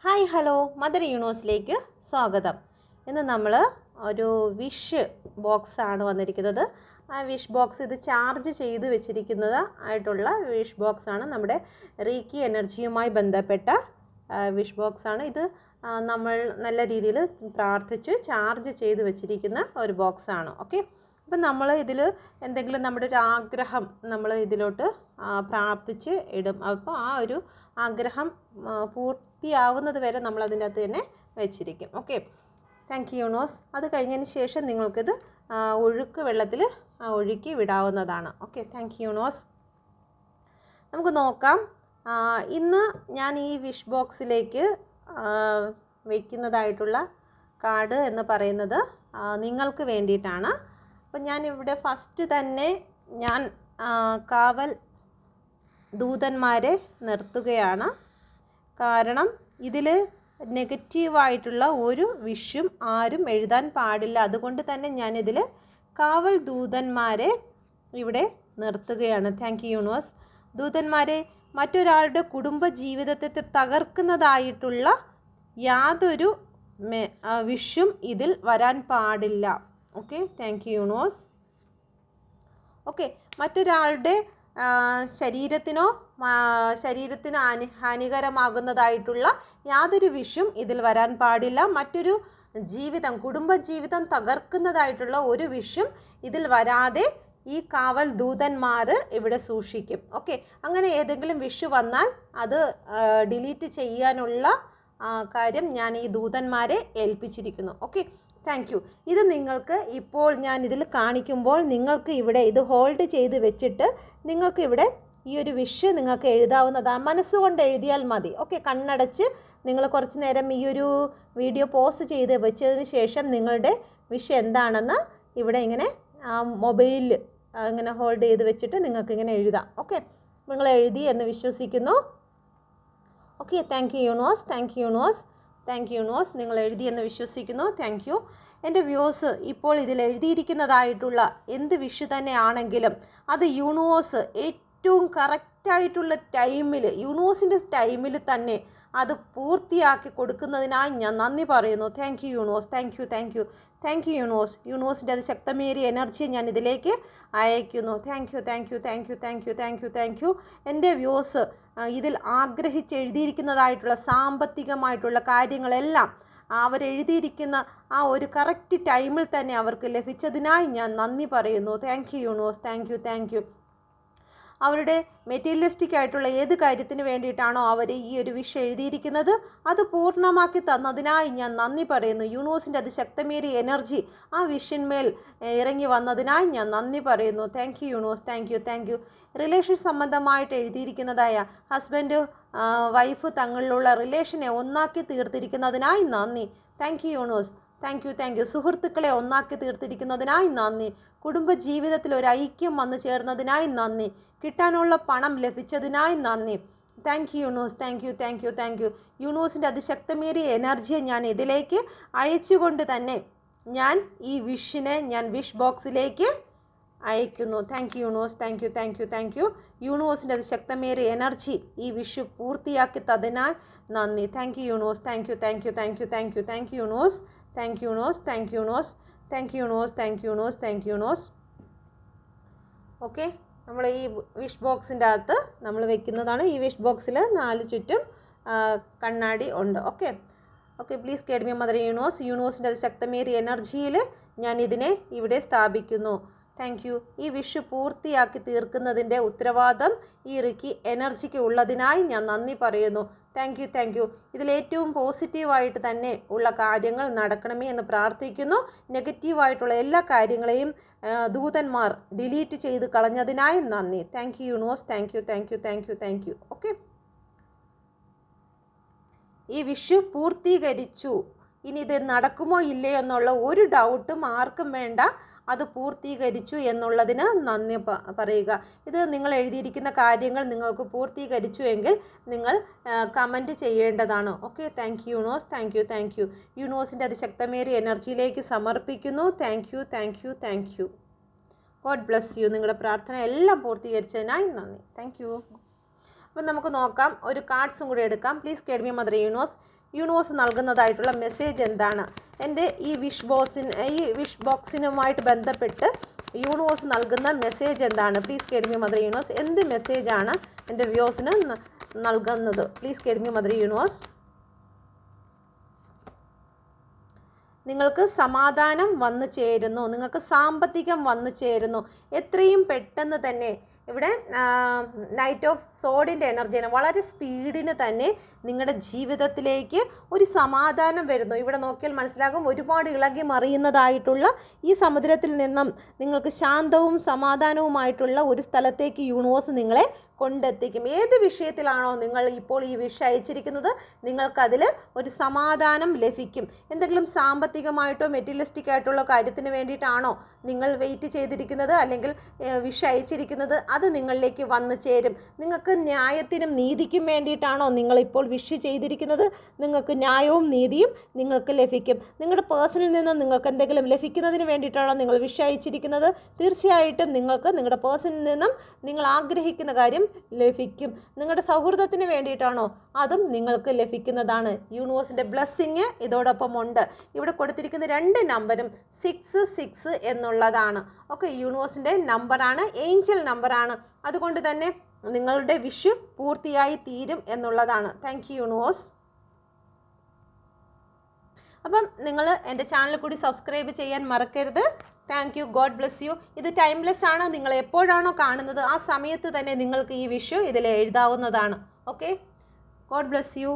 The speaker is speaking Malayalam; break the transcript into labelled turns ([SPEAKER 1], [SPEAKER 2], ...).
[SPEAKER 1] ഹായ് ഹലോ മദർ യൂണിവേഴ്സിലേക്ക് സ്വാഗതം. ഇന്ന് നമ്മൾ ഒരു വിഷ് ബോക്സാണ് വന്നിരിക്കുന്നത്. ആ വിഷ് ബോക്സ് ഇത് ചാർജ് ചെയ്ത് വെച്ചിരിക്കുന്നത് ആയിട്ടുള്ള വിഷ് ബോക്സാണ്. നമ്മുടെ റീക്കി എനർജിയുമായി ബന്ധപ്പെട്ട വിഷ് ബോക്സാണ് ഇത്. നമ്മൾ നല്ല രീതിയിൽ പ്രാർത്ഥിച്ച് ചാർജ് ചെയ്ത് വെച്ചിരിക്കുന്ന ഒരു ബോക്സാണ്. ഓക്കെ, അപ്പം നമ്മൾ ഇതിൽ എന്തെങ്കിലും നമ്മുടെ ഒരു ആഗ്രഹം നമ്മൾ ഇതിലോട്ട് പ്രാർത്ഥിച്ച് ഇടും. അപ്പോൾ ആ ഒരു ആഗ്രഹം പൂർത്തിയാവുന്നത് വരെ നമ്മൾ അതിൻ്റെ അകത്ത് തന്നെ വെച്ചിരിക്കും. Okay, thank you universe. അത് കഴിഞ്ഞതിന് ശേഷം നിങ്ങൾക്കിത് ഒഴുക്ക് വെള്ളത്തിൽ ഒഴുക്കി വിടാവുന്നതാണ്. Okay, thank you universe. നമുക്ക് നോക്കാം. ഇന്ന് ഞാൻ ഈ വിഷ് ബോക്സിലേക്ക് വയ്ക്കുന്നതായിട്ടുള്ള കാർഡ് എന്ന് പറയുന്നത് നിങ്ങൾക്ക് വേണ്ടിയിട്ടാണ്. അപ്പം ഞാനിവിടെ ഫസ്റ്റ് തന്നെ ഞാൻ കാവൽ ദൂതന്മാരെ നിർത്തുകയാണ്. കാരണം ഇതിൽ നെഗറ്റീവായിട്ടുള്ള ഒരു വിഷും ആരും എഴുതാൻ പാടില്ല. അതുകൊണ്ട് തന്നെ ഞാനിതിൽ കാവൽ ദൂതന്മാരെ ഇവിടെ നിർത്തുകയാണ്. Thank you universe. ദൂതന്മാരെ, മറ്റൊരാളുടെ കുടുംബ ജീവിതത്തെ തകർക്കുന്നതായിട്ടുള്ള യാതൊരു വിഷും ഇതിൽ വരാൻ പാടില്ല. Okay, thank you universe. Okay, മറ്റൊരാളുടെ ശരീരത്തിന് ഹാനികരമാകുന്നതായിട്ടുള്ള യാതൊരു വിഷും ഇതിൽ വരാൻ പാടില്ല. മറ്റൊരു ജീവിതം, കുടുംബ ജീവിതം തകർക്കുന്നതായിട്ടുള്ള ഒരു വിഷും ഇതിൽ വരാതെ ഈ കാവൽ ദൂതന്മാർ ഇവിടെ സൂക്ഷിക്കും. ഓക്കെ, അങ്ങനെ ഏതെങ്കിലും വിഷു വന്നാൽ അത് ഡിലീറ്റ് ചെയ്യാനുള്ള കാര്യം ഞാൻ ഈ ദൂതന്മാരെ ഏൽപ്പിച്ചിരിക്കുന്നു. Okay, thank U. ഇത് നിങ്ങൾക്ക് ഇപ്പോൾ ഞാൻ ഇതിൽ കാണിക്കുമ്പോൾ നിങ്ങൾക്ക് ഇവിടെ ഇത് ഹോൾഡ് ചെയ്ത് വെച്ചിട്ട് നിങ്ങൾക്ക് ഇവിടെ ഈ ഒരു വിഷ് നിങ്ങൾക്ക് എഴുതാവുന്നതാണ്. മനസ്സുകൊണ്ട് എഴുതിയാൽ മതി. ഓക്കെ, കണ്ണടച്ച് നിങ്ങൾ കുറച്ച് നേരം ഈ ഒരു വീഡിയോ പോസ് ചെയ്ത് വെച്ചതിന് ശേഷം നിങ്ങളുടെ വിഷ് എന്താണെന്ന് ഇവിടെ ഇങ്ങനെ മൊബൈലിൽ ഇങ്ങനെ ഹോൾഡ് ചെയ്ത് വെച്ചിട്ട് നിങ്ങൾക്ക് ഇങ്ങനെ എഴുതാം. ഓക്കെ, നിങ്ങൾ എഴുതി എന്ന് വിശ്വസിക്കുന്നു. Okay, thank you universe. Thank you universe. Thank you universe. നിങ്ങൾ എഴുതിയെന്ന് വിശ്വസിക്കുന്നു. Thank you. എൻ്റെ വ്യൂസ്, ഇപ്പോൾ ഇതിൽ എഴുതിയിരിക്കുന്നതായിട്ടുള്ള എന്ത് വിഷ് തന്നെ ആണെങ്കിലും അത് യൂണിവേഴ്സ് ഏറ്റവും കറക്റ്റായിട്ടുള്ള ടൈമിൽ, യൂണിവേഴ്സിൻ്റെ ടൈമിൽ തന്നെ അത് പൂർത്തിയാക്കി കൊടുക്കുന്നതിനായി ഞാൻ നന്ദി പറയുന്നു. Thank you universe. Thank you, thank you, thank you universe. യൂണിവേഴ്സിൻ്റെ അത് ശക്തമേറിയ എനർജി ഞാൻ ഇതിലേക്ക് അയക്കുന്നു. Thank you, thank you, thank you, thank you, thank you, thank you. എൻ്റെ വ്യൂസ് ഇതിൽ ആഗ്രഹിച്ച് എഴുതിയിരിക്കുന്നതായിട്ടുള്ള സാമ്പത്തികമായിട്ടുള്ള കാര്യങ്ങളെല്ലാം അവരെഴുതിയിരിക്കുന്ന ആ ഒരു കറക്റ്റ് ടൈമിൽ തന്നെ അവർക്ക് ലഭിച്ചതിനായി ഞാൻ നന്ദി പറയുന്നു. Thank you universe. Thank you, thank U. അവരുടെ മെറ്റീരിയലിസ്റ്റിക് ആയിട്ടുള്ള ഏത് കാര്യത്തിന് വേണ്ടിയിട്ടാണോ അവർ ഈ ഒരു വിഷ് എഴുതിയിരിക്കുന്നത് അത് പൂർണ്ണമാക്കി തന്നതിനായി ഞാൻ നന്ദി പറയുന്നു. യൂണിവേഴ്സിൻ്റെ അതിശക്തമേറിയ എനർജി ആ വിഷിന്മേൽ ഇറങ്ങി വന്നതിനായി ഞാൻ നന്ദി പറയുന്നു. Thank you universe. Thank you, thank U. Relation സംബന്ധമായിട്ട് എഴുതിയിരിക്കുന്നതായ ഹസ്ബൻഡ് വൈഫ് തങ്ങളിലുള്ള റിലേഷനെ ഒന്നാക്കി തീർത്തിരിക്കുന്നതിനായി നന്ദി. Thank you universe. Thank you, thank U. സുഹൃത്തുക്കളെ ഒന്നാക്കി തീർത്തിരിക്കുന്നതിനായി നന്ദി. കുടുംബ ജീവിതത്തിൽ ഒരു ഐക്യം വന്നു ചേർന്നതിനായി നന്ദി. കിട്ടാനുള്ള പണം ലഭിച്ചതിനായി നന്ദി. Thank you universe. Thank you, thank you, thank you. യൂണിവേഴ്സിൻ്റെ അതിശക്തമേറിയ എനർജിയെ ഞാൻ ഇതിലേക്ക് അയച്ചുകൊണ്ട് തന്നെ ഞാൻ ഈ വിഷിനെ ഞാൻ വിഷ് ബോക്സിലേക്ക് അയക്കുന്നു. Thank you universe. Thank you, thank you, thank you. യൂണിവേഴ്സിൻ്റെ അതിശക്തമേറിയ എനർജി ഈ വിഷു പൂർത്തിയാക്കി തന്നതിനാൽ നന്ദി. Thank you universe. Thank you, thank you, thank you, thank you, thank you universe. Thank you universe. Thank you universe. Thank you universe. Thank you universe. Thank you universe. Okay, നമ്മൾ ഈ വിഷ് ബോക്സിൻ്റെ അകത്ത് നമ്മൾ വെക്കുന്നതാണ്. ഈ വിഷ് ബോക്സിൽ 4 ചുറ്റും കണ്ണാടി ഉണ്ട്. Okay, okay. Please guide me mother universe. യൂണിവേഴ്സിൻ്റെ അതിശക്തമേറിയ എനർജിയിൽ ഞാൻ ഇതിനെ ഇവിടെ സ്ഥാപിക്കുന്നു. Thank you. ഈ വിഷ് പൂർത്തിയാക്കി തീർക്കുന്നതിൻ്റെ ഉത്തരവാദിത്തം ഈ റിക്കി എനർജിക്ക് ഉള്ളതിനായി ഞാൻ നന്ദി പറയുന്നു. Thank you, thank you. ഇതിലേറ്റവും പോസിറ്റീവായിട്ട് തന്നെ ഉള്ള കാര്യങ്ങൾ നടക്കണമേ എന്ന് പ്രാർത്ഥിക്കുന്നു. നെഗറ്റീവായിട്ടുള്ള എല്ലാ കാര്യങ്ങളെയും ദൂതന്മാർ ഡിലീറ്റ് ചെയ്ത് കളഞ്ഞതിനായി നന്ദി. Thank you universe. Thank you, thank you, thank you, thank U. Okay, ഈ വിഷു പൂർത്തീകരിച്ചു. ഇനി ഇത് നടക്കുമോ ഇല്ലയോ എന്നുള്ള ഒരു ഡൗട്ടും ആർക്കും വേണ്ട. അത് പൂർത്തീകരിച്ചു എന്നുള്ളതിന് നന്ദി പറയുക. ഇത് നിങ്ങൾ എഴുതിയിരിക്കുന്ന കാര്യങ്ങൾ നിങ്ങൾക്ക് പൂർത്തീകരിച്ചു എങ്കിൽ നിങ്ങൾ കമൻറ്റ് ചെയ്യേണ്ടതാണ്. Okay, thank you universe. Thank you, thank you. യൂണിവേഴ്സിൻ്റെ അതിശക്തമേറിയ എനർജിയിലേക്ക് സമർപ്പിക്കുന്നു. Thank you, thank you, thank you. God bless you. നിങ്ങളുടെ പ്രാർത്ഥന എല്ലാം പൂർത്തീകരിച്ചതിനായി നന്ദി. Thank you. അപ്പം നമുക്ക് നോക്കാം, ഒരു കാർഡ്സും കൂടി എടുക്കാം. Please guide me mother universe. Universe നൽകുന്നതായിട്ടുള്ള മെസ്സേജ് എന്താണ്? എൻ്റെ ഈ വിഷ് ബോക്സിനുമായിട്ട് ബന്ധപ്പെട്ട് യൂണിവേഴ്സ് നൽകുന്ന മെസ്സേജ് എന്താണ്? Please guide me mother universe. എന്ത് മെസ്സേജാണ് എൻ്റെ വ്യൂവേഴ്സിന് നൽകുന്നത്? Please guide me mother universe. നിങ്ങൾക്ക് സമാധാനം വന്നു ചേരുന്നു, നിങ്ങൾക്ക് സാമ്പത്തികം വന്നു ചേരുന്നു. എത്രയും പെട്ടെന്ന് തന്നെ ഇവിടെ നൈറ്റ് ഓഫ് സോഡിൻ്റെ എനർജിയാണ്. വളരെ സ്പീഡിന് തന്നെ നിങ്ങളുടെ ജീവിതത്തിലേക്ക് ഒരു സമാധാനം വരുന്നു. ഇവിടെ നോക്കിയാൽ മനസ്സിലാകും, ഒരുപാട് ഇളകി മറിയുന്നതായിട്ടുള്ള ഈ സമുദ്രത്തിൽ നിന്നും നിങ്ങൾക്ക് ശാന്തവും സമാധാനവുമായിട്ടുള്ള ഒരു സ്ഥലത്തേക്ക് യൂണിവേഴ്സ് നിങ്ങളെ കൊണ്ടെത്തിക്കും. ഏത് വിഷയത്തിലാണോ നിങ്ങൾ ഇപ്പോൾ ഈ വിഷ് അയച്ചിരിക്കുന്നത്, നിങ്ങൾക്കതിൽ ഒരു സമാധാനം ലഭിക്കും. എന്തെങ്കിലും സാമ്പത്തികമായിട്ടോ മെറ്റീരിയലിസ്റ്റിക് ആയിട്ടുള്ള കാര്യത്തിന് വേണ്ടിയിട്ടാണോ നിങ്ങൾ വെയിറ്റ് ചെയ്തിരിക്കുന്നത്, അല്ലെങ്കിൽ വിഷ് അയച്ചിരിക്കുന്നത്, അത് നിങ്ങളിലേക്ക് വന്നു ചേരും. നിങ്ങൾക്ക് ന്യായത്തിനും നീതിക്കും വേണ്ടിയിട്ടാണോ നിങ്ങളിപ്പോൾ വിഷ് ചെയ്തിരിക്കുന്നത്, നിങ്ങൾക്ക് ന്യായവും നീതിയും നിങ്ങൾക്ക് ലഭിക്കും. നിങ്ങളുടെ പേഴ്സണിൽ നിന്ന് നിങ്ങൾക്ക് എന്തെങ്കിലും ലഭിക്കുന്നതിന് വേണ്ടിയിട്ടാണോ നിങ്ങൾ വിഷ് അയച്ചിരിക്കുന്നത്, തീർച്ചയായിട്ടും നിങ്ങൾക്ക് നിങ്ങളുടെ പേഴ്സണിൽ നിന്നും നിങ്ങൾ ആഗ്രഹിക്കുന്ന കാര്യം ലഭിക്കും. നിങ്ങളുടെ സൗഹൃദത്തിന് വേണ്ടിയിട്ടാണോ, അതും നിങ്ങൾക്ക് ലഭിക്കുന്നതാണ്. യൂണിവേഴ്സിൻ്റെ ബ്ലെസ്സിങ് ഇതോടൊപ്പം ഉണ്ട്. ഇവിടെ കൊടുത്തിരിക്കുന്ന 2 നമ്പറും 66 എന്നുള്ളതാണ്. ഓക്കെ, യൂണിവേഴ്സിൻ്റെ നമ്പറാണ്, ഏഞ്ചൽ നമ്പറാണ്. അതുകൊണ്ട് തന്നെ നിങ്ങളുടെ വിഷ് പൂർത്തിയായി തീരും എന്നുള്ളതാണ്. Thank you universe. അപ്പം നിങ്ങൾ എൻ്റെ ചാനൽ കൂടി സബ്സ്ക്രൈബ് ചെയ്യാൻ മറക്കരുത്. Thank you. God bless you. ഇത് ടൈംലെസ് ആണ്. നിങ്ങൾ എപ്പോഴാണോ കാണുന്നത് ആ സമയത്ത് തന്നെ നിങ്ങൾക്ക് ഈ വിഷ് ഇതിൽ എഴുതാവുന്നതാണ്. Okay, God bless you.